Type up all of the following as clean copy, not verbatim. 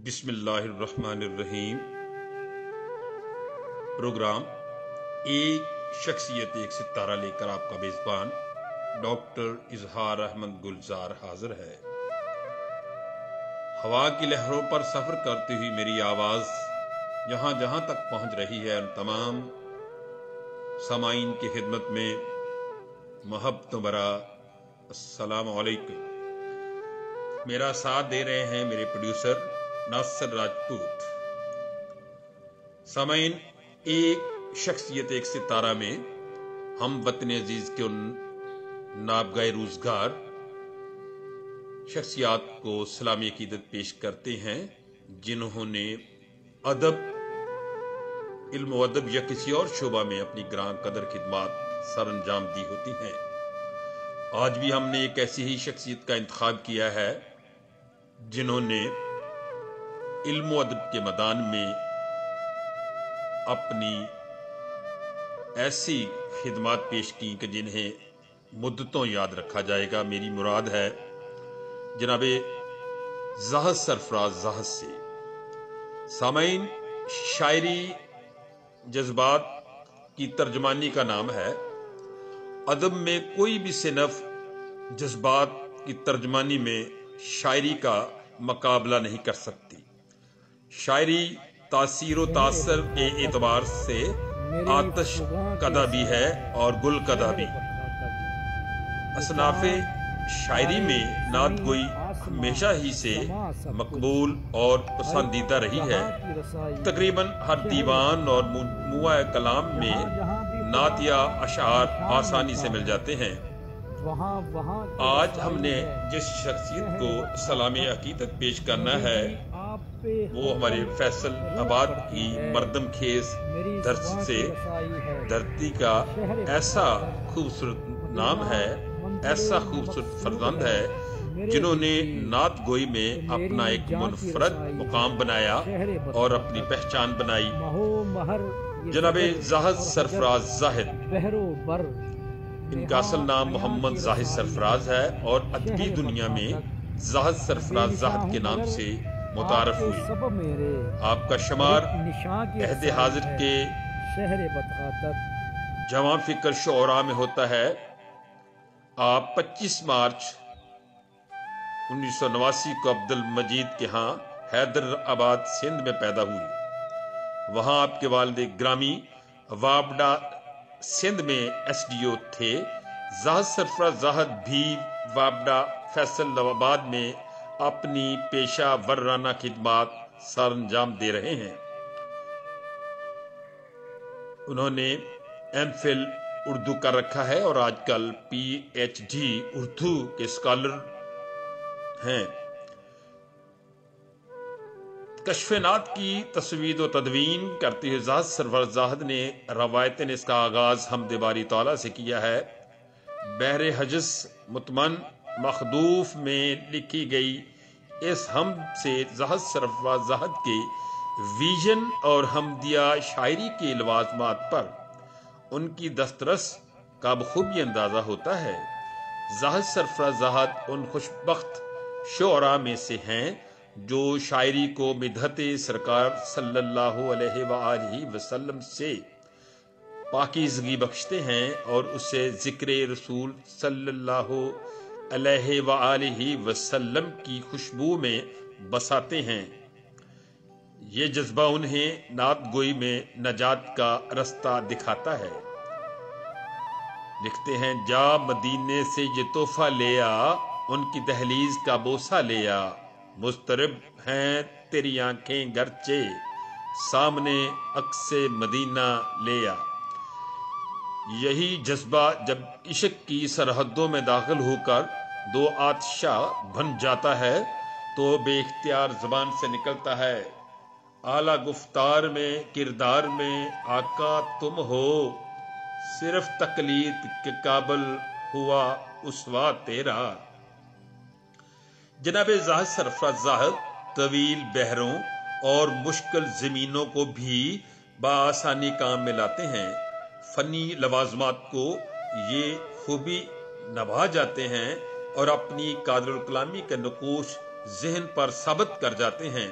بسم اللہ الرحمن الرحیم۔ پروگرام ایک شخصیت ایک ستارہ لے کر آپ کا میزبان ڈاکٹر اظہار احمد گلزار حاضر ہے۔ ہوا کی لہروں پر سفر کرتی ہوئی میری آواز جہاں جہاں تک پہنچ رہی ہے، ان تمام سامعین کی خدمت میں محبت برا السلام علیکم۔ میرا ساتھ دے رہے ہیں میرے پروڈیوسر ناصر راجپوت۔ سامعین، ایک شخصیت ایک ستارہ میں ہم وطن عزیز کے ان نابغہ روزگار شخصیات کو سلامی عقیدت پیش کرتے ہیں جنہوں نے ادب، علم و ادب یا کسی اور شعبہ میں اپنی گراں قدر خدمات سر انجام دی ہوتی ہیں۔ آج بھی ہم نے ایک ایسی ہی شخصیت کا انتخاب کیا ہے جنہوں نے علم و ادب کے میدان میں اپنی ایسی خدمات پیش کی کہ جنہیں مدتوں یاد رکھا جائے گا۔ میری مراد ہے جناب زاہد سرفراز زاہد سے۔ سامعین، شاعری جذبات کی ترجمانی کا نام ہے۔ ادب میں کوئی بھی صنف جذبات کی ترجمانی میں شاعری کا مقابلہ نہیں کر سکتی۔ شاعری تاثیر و تاثر کے اعتبار سے آتش کدہ بھی ہے اور گل کدہ بھی۔ اصناف شاعری میں نعت گوئی ہمیشہ ہی سے مقبول اور پسندیدہ رہی ہے۔ تقریباً ہر دیوان اور مجموعہ کلام میں نعت یا اشعار آسانی سے مل جاتے ہیں۔ آج ہم نے جس شخصیت کو سلامی عقیدت پیش کرنا ہے وہ ہمارے فیصل آباد کی مردم خیز دھرتی کا ایسا خوبصورت نام ہے، ایسا خوبصورت فرزند ہے جنہوں نے نعت گوئی میں اپنا ایک منفرد مقام بنایا اور اپنی پہچان بنائی۔ جناب زاہد سرفراز زاہد، ان کا اصل نام محمد زاہد سرفراز ہے اور ادبی دنیا میں زاہد سرفراز زاہد کے نام سے متعارف ہوئی۔ آپ کا شمار عہد حاضر کے جواں فکر شعراء میں ہوتا ہے۔ آپ 25 مارچ 1989 کو عبد المجید کے ہاں حیدر آباد سندھ میں پیدا ہوئی۔ وہاں آپ کے والد گرامی وابڈا سندھ میں ایس ڈی او تھے۔ زاہد سرفراز زاہد بھی وابڈا فیصل آباد میں اپنی پیشہ ورانہ خدمات سر انجام دے رہے ہیں۔ انہوں نے ایم فل اردو کر رکھا ہے اور آج کل پی ایچ ڈی اردو کے اسکالر ہیں۔ کشف نعت کی تصویر و تدوین کرتے ہوئے زاہد سرفراز زاہد نے روایتاً اس کا آغاز حمد باری تعالیٰ سے کیا ہے۔ بحر حجز متمن مخدوف میں لکھی گئی اس حمد سے زاہد سرفراز زاہد کے ویژن اور حمدیہ شاعری کے لوازمات پر ان کی دسترس کا بخوبی اندازہ ہوتا ہے۔ زاہد سرفراز زاہد ان خوشبخت شعراء میں سے ہیں جو شاعری کو مدحت سرکار صلی اللہ علیہ وآلہ وسلم سے پاکیزگی بخشتے ہیں اور اسے ذکر رسول صلی اللہ علیہ وآلہ وسلم کی خوشبو میں بساتے ہیں۔ یہ جذبہ انہیں نعت گوئی میں نجات کا رستہ دکھاتا ہے۔ لکھتے ہیں، جا مدینے سے یہ تحفہ لیا، ان کی دہلیز کا بوسہ لیا، مضطرب ہیں تیری آنکھیں گرچہ، سامنے عکس مدینہ لیا۔ یہی جذبہ جب عشق کی سرحدوں میں داخل ہو کر دو آتشہ بن جاتا ہے تو بے اختیار زبان سے نکلتا ہے، اعلیٰ گفتار میں کردار میں آقا تم ہو، صرف تقلید کے قابل ہوا اسوہ تیرا۔ جناب زاہد سرفراز زاہد طویل بحروں اور مشکل زمینوں کو بھی بآسانی کام میں لاتے ہیں۔ فنی لوازمات کو یہ خوبی نبھا جاتے ہیں اور اپنی قادر الکلامی کے نقوش ذہن پر ثابت کر جاتے ہیں۔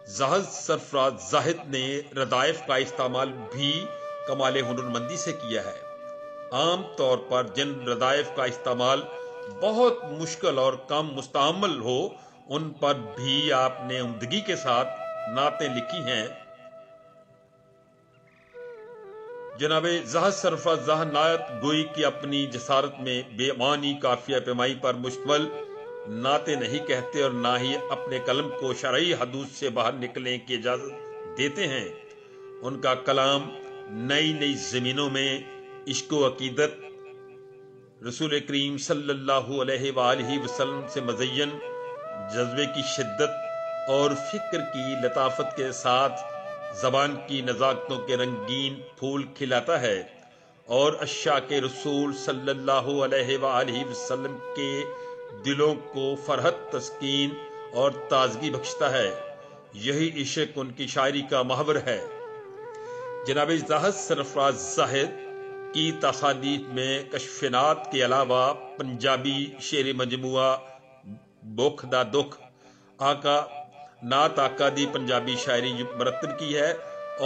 زاہد سرفراز زاہد نے ردائف کا استعمال بھی کمال ہنرمندی سے کیا ہے۔ عام طور پر جن ردائف کا استعمال بہت مشکل اور کم مستعمل ہو ان پر بھی آپ نے عمدگی کے ساتھ نعتیں لکھی ہیں۔ جناب زاہد سرفراز زاہد نعت گوئی کی اپنی جسارت میں بے معنی قافیہ پیمائی پر مشتمل نعتیں نہیں کہتے اور نہ ہی اپنے قلم کو شرعی حدود سے باہر نکلنے کی اجازت دیتے ہیں۔ ان کا کلام نئی نئی زمینوں میں عشق و عقیدت، رسول کریم صلی اللہ علیہ وآلہ وسلم سے مزین جذبے کی شدت اور فکر کی لطافت کے ساتھ زبان کی نزاکتوں کے رنگین پھول کھلاتا ہے اور عشاق رسول صلی اللہ علیہ وآلہ وسلم کے دلوں کو فرحت، تسکین اور تازگی بخشتا ہے۔ یہی عشق ان کی شاعری کا محور ہے۔ جناب زاہد سرفراز زاہد کی تصانیف میں کشف نعت کے علاوہ پنجابی شعر مجموعہ بوکھ دا دکھ، آقا نعت آقا دی پنجابی شاعری مرتب کی ہے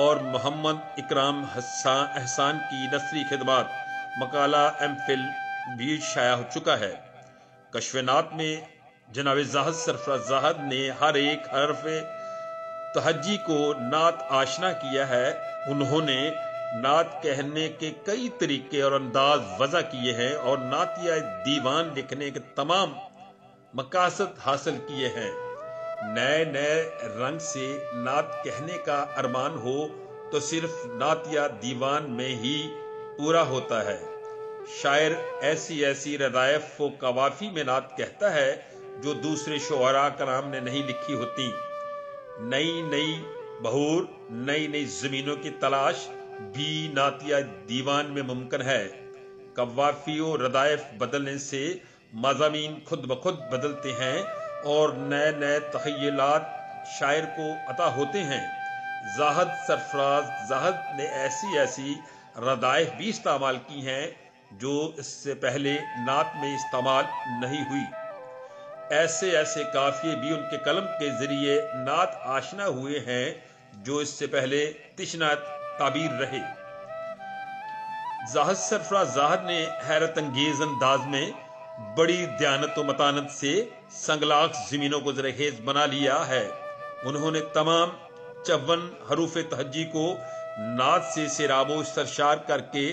اور محمد اکرام احسان کی نثری خدمات مقالہ ایم فل بھی شائع ہو چکا ہے۔ کشف نعت میں جناب زاہد سرفراز زاہد نے ہر ایک حرف تہجی کو نعت آشنا کیا ہے۔ انہوں نے نعت کہنے کے کئی طریقے اور انداز وضع کیے ہیں اور نعتیہ دیوان لکھنے کے تمام مقاصد حاصل کیے ہیں۔ نئے نئے رنگ سے نعت کہنے کا ارمان ہو تو صرف نعتیہ دیوان میں ہی پورا ہوتا ہے۔ شاعر ایسی ایسی ردائف و قوافی میں نعت کہتا ہے جو دوسرے شعراء کرام نے نہیں لکھی ہوتی۔ نئی نئی بہور، نئی نئی زمینوں کی تلاش بھی نعتیہ دیوان میں ممکن ہے۔ قوافی و ردائف بدلنے سے مضامین خود بخود بدلتے ہیں اور نئے نئے تخیلات شاعر کو عطا ہوتے ہیں۔ زاہد سرفراز زاہد نے ایسی ایسی ردائف بھی استعمال کی ہیں جو اس سے پہلے نعت میں استعمال نہیں ہوئی۔ ایسے ایسے قافیے بھی ان کے قلم کے ذریعے نعت آشنا ہوئے ہیں جو اس سے پہلے تشنہ تعبیر رہے۔ زاہد سرفراز زاہد نے حیرت انگیز انداز میں بڑی دیانت و متانت سے سنگلاخ زمینوں کو زرخیز بنا لیا ہے۔ انہوں نے تمام 54 حروف تہجی کو نعت سے سیراب و سرشار کر کے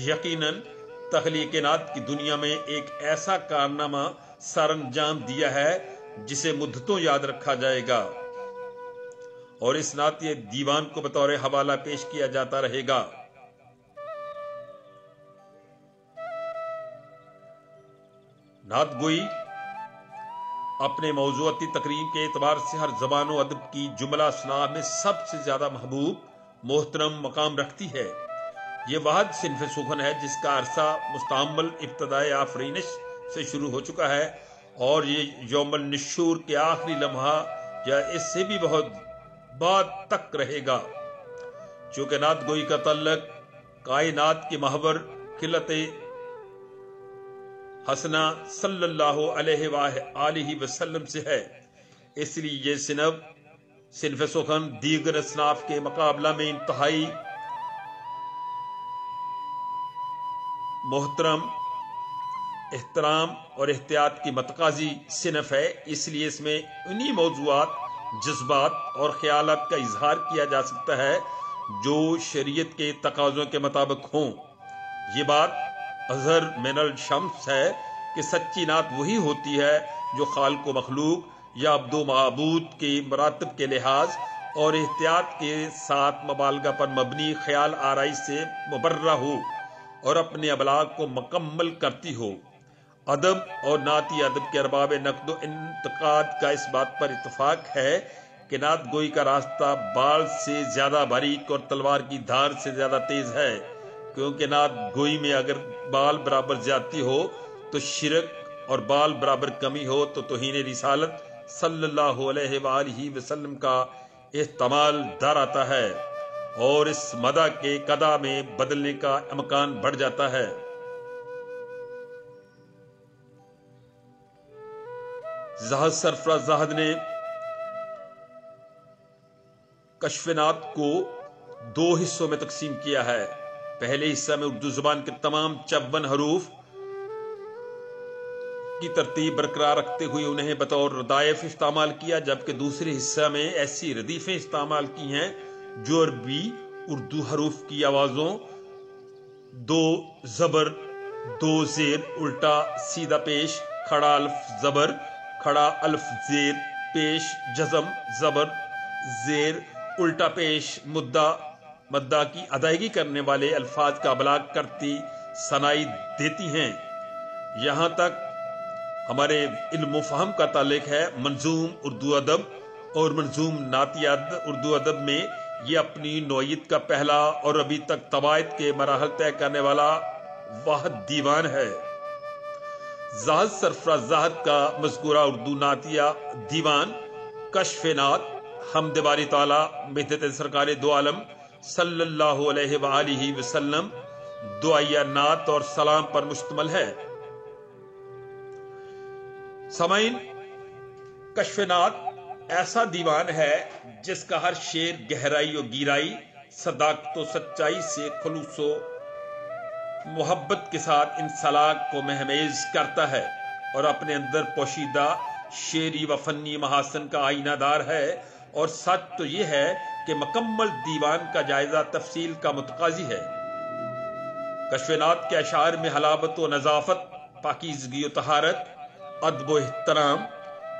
یقیناً تخلیق نعت کی دنیا میں ایک ایسا کارنامہ سر انجام دیا ہے جسے مدتوں یاد رکھا جائے گا اور اس نعتیہ دیوان کو بطور حوالہ پیش کیا جاتا رہے گا۔ نعت گوئی اپنے موضوعاتی تقریب کے اعتبار سے ہر زبان و ادب کی جملہ اصناف میں سب سے زیادہ محبوب، محترم مقام رکھتی ہے۔ یہ واحد صنف سخن ہے جس کا عرصہ مستعمل ابتدائے آفرینش سے شروع ہو چکا ہے اور یہ یوم النشور کے آخری لمحہ یا اس سے بھی بہت بعد تک رہے گا۔ چونکہ نعت گوئی کا تعلق کائنات کے محور خلت حسنہ صلی اللہ علیہ وآلہ وسلم سے ہے، اس لیے یہ صنف سخن دیگر اصناف کے مقابلہ میں انتہائی محترم، احترام اور احتیاط کی متقاضی صنف ہے۔ اس لیے اس میں انہی موضوعات، جذبات اور خیالات کا اظہار کیا جا سکتا ہے جو شریعت کے تقاضوں کے مطابق ہوں۔ یہ بات اظہر من الشمس ہے کہ سچی نعت وہی ہوتی ہے جو خالق و مخلوق یا عبد و معبود کے مراتب کے لحاظ اور احتیاط کے ساتھ مبالغہ پر مبنی خیال آرائی سے مبرہ ہو اور اپنے ابلاغ کو مکمل کرتی ہو۔ ادب اور نعتی ادب کے ارباب نقد و انتقاد کا اس بات پر اتفاق ہے کہ نعت گوئی کا راستہ بال سے زیادہ باریک اور تلوار کی دھار سے زیادہ تیز ہے، کیونکہ نعت گوئی میں اگر بال برابر زیادتی ہو تو شرک اور بال برابر کمی ہو تو توہین رسالت صلی اللہ علیہ وآلہ وسلم کا احتمال دار آتا ہے اور اس مدح کے قدا میں بدلنے کا امکان بڑھ جاتا ہے۔ زاہد سرفراز زاہد نے کشف نات کو 2 حصوں میں تقسیم کیا ہے۔ پہلے حصہ میں اردو زبان کے تمام 54 حروف کی ترتیب برقرار رکھتے ہوئے انہیں بطور ردائف استعمال کیا، جبکہ دوسرے حصہ میں ایسی ردیفیں استعمال کی ہیں جو عربی اردو حروف کی آوازوں 2 زبر 2 زیر الٹا سیدھا پیش کھڑا الف زبر کھڑا الف زیر پیش جزم زبر زیر الٹا پیش مدہ کی ادائیگی کرنے والے الفاظ کا ابلاغ کرتی سنائی دیتی ہیں۔ یہاں تک ہمارے علم و فہم کا تعلق ہے، منظوم اردو ادب اور منظوم نعتیہ اردو ادب میں یہ اپنی نوعیت کا پہلا اور ابھی تک طباعت کے مراحل طے کرنے والا واحد دیوان ہے۔ زاہد سرفراز زاہد کا مذکورہ اردو نعتیہ دیوان کشف نات حمد باری تعالی مدحت سرکار دو عالم صلی اللہ علیہ وآلہ وسلم دعائیہ نعت اور سلام پر مشتمل ہے۔ سامعین، کشف نات ایسا دیوان ہے جس کا ہر شعر گہرائی و گیرائی، صداقت و سچائی سے خلوص و محبت کے ساتھ انسلاک کو مہمیز کرتا ہے اور اپنے اندر پوشیدہ شعری و فنی محاسن کا آئینہ دار ہے، اور سچ تو یہ ہے کہ مکمل دیوان کا جائزہ تفصیل کا متقاضی ہے۔ کشف نات کے اشعار میں حلاوت و نظافت، پاکیزگی و طہارت، ادب و احترام،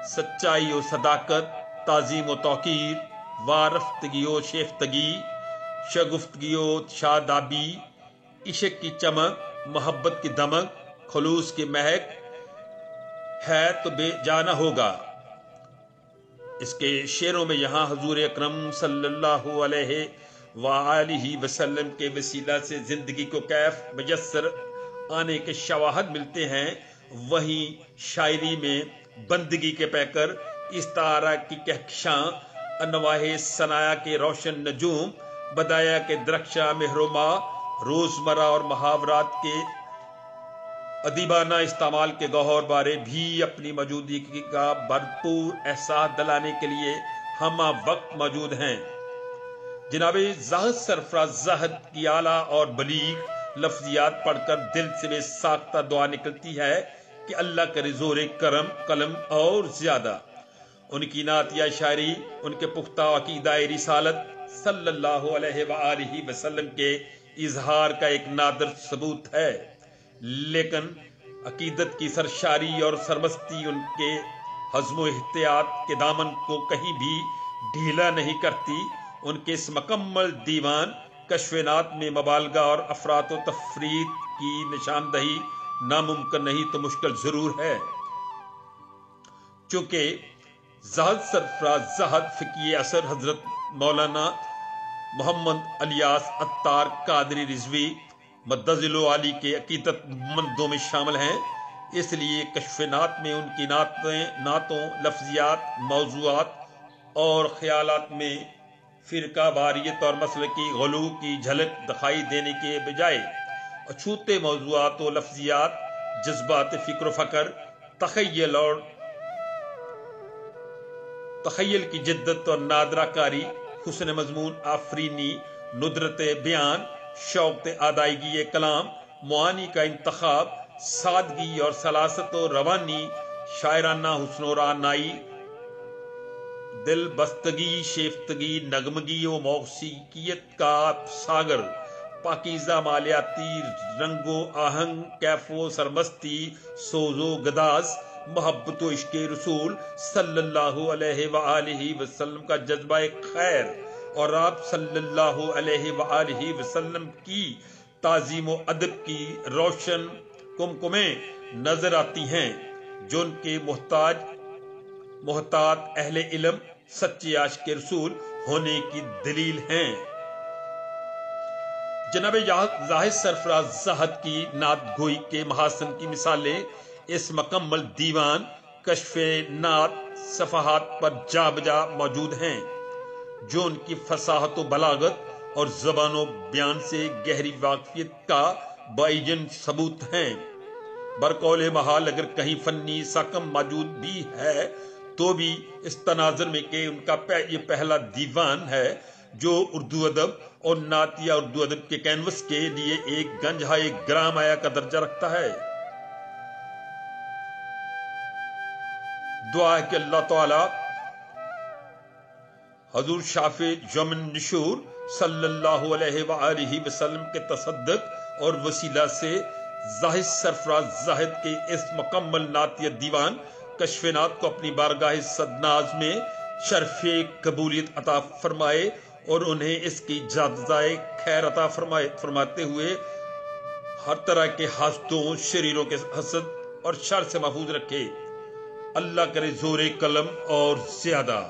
سچائی و صداقت، تعظیم و توقیر، وارفتگی و شیفتگی، شگفتگی و شادابی، عشق کی چمک، محبت کی دمک، خلوص کی مہک ہے تو بے جانا ہوگا۔ اس کے شعروں میں یہاں حضور اکرم صلی اللہ علیہ وآلہ وسلم کے وسیلہ سے زندگی کو کیف میسر آنے کے شواہد ملتے ہیں، وہیں شاعری میں بندگی کے پیکر، استعارہ کی کہکشاں، انواع ثنایا کے روشن نجوم، بدایا کے درخشاں مہرما، روزمرہ اور محاورات کے ادیبانہ استعمال کے گوہر بارے بھی اپنی موجودگی کا بھرپور احساس دلانے کے لیے ہمہ وقت موجود ہیں۔ جناب زاہد سرفراز زاہد کی اعلیٰ اور بلیغ لفظیات پڑھ کر دل سے بے ساختہ دعا نکلتی ہے کہ اللہ کرے زور کرم قلم اور زیادہ۔ ان کی نعتیہ شاعری ان کے پختہ عقیدہ رسالت صلی اللہ علیہ وآلہ وسلم کے اظہار کا ایک نادر ثبوت ہے، لیکن عقیدت کی سرشاری اور سرمستی ان کے حزم و احتیاط کے دامن کو کہیں بھی ڈھیلا نہیں کرتی۔ ان کے اس مکمل دیوان کشف نات میں مبالغہ اور افراط و تفریط کی نشاندہی ناممکن نہیں تو مشکل ضرور ہے، چونکہ زاہد سرفراز زاہد فقی اثر حضرت مولانا محمد الیاس عطار قادری رضوی مدظل علی کے عقیدت مندوں میں شامل ہیں، اس لیے کشف نات میں ان کی نعتوں، لفظیات، موضوعات اور خیالات میں فرقہ واریت اور مسلکی غلو کی جھلک دکھائی دینے کے بجائے اچھوتے موضوعات و لفظیات، جذبات فکر و فکر، تخیل کی جدت اور نادرہ کاری، حسن مضمون آفرینی، ندرت بیان، شوق ادائیگی کلام، معانی کا انتخاب، سادگی اور سلاست و روانی، شاعرانہ حسن و رعنائی، دل بستگی، شیفتگی، نغمگی و موسیقیت کا ساگر، پاکیزہ مالیاتی رنگ و آہنگ، کیف و سرمستی، سوز و گداز، محبت و عشق رسول صلی اللہ علیہ وآلہ وسلم کا جذبہ خیر اور آپ صلی اللہ علیہ وآلہ وسلم کی تعظیم و ادب کی روشن کمکمیں نظر آتی ہیں، جو ان کے محتاط اہل علم، سچے عاشق رسول ہونے کی دلیل ہیں۔ جناب زاہد سرفراز زاہد کی نعت گوئی کے محاسن کی مثالیں اس مکمل دیوان کشف نات صفحات پر جا بجا موجود ہیں، جو ان کی فصاحت و بلاغت اور زبان و بیان سے گہری واقفیت کا باعجن ثبوت ہیں۔ برقول محال اگر کہیں فنی ساکم موجود بھی ہے تو بھی اس تناظر میں کہ ان کا یہ پہلا دیوان ہے، جو اردو ادب اور نعتیہ اردو ادب کے کینوس کے لیے ایک گنجا ایک گرام آیا کا درجہ رکھتا ہے۔ دعا ہے کہ اللہ تعالی حضور شافع یوم النشور صلی اللہ علیہ وآلہ وسلم کے تصدق اور وسیلہ سے زاہد سرفراز زاہد کے اس مکمل نعتیہ دیوان کشف نعت کو اپنی بارگاہ صدناز میں شرف قبولیت عطا فرمائے اور انہیں اس کی جزائے خیر عطا فرماتے ہوئے ہر طرح کے حاسدوں شریروں کے حسد اور شر سے محفوظ رکھے۔ اللہ کرے زور قلم اور زیادہ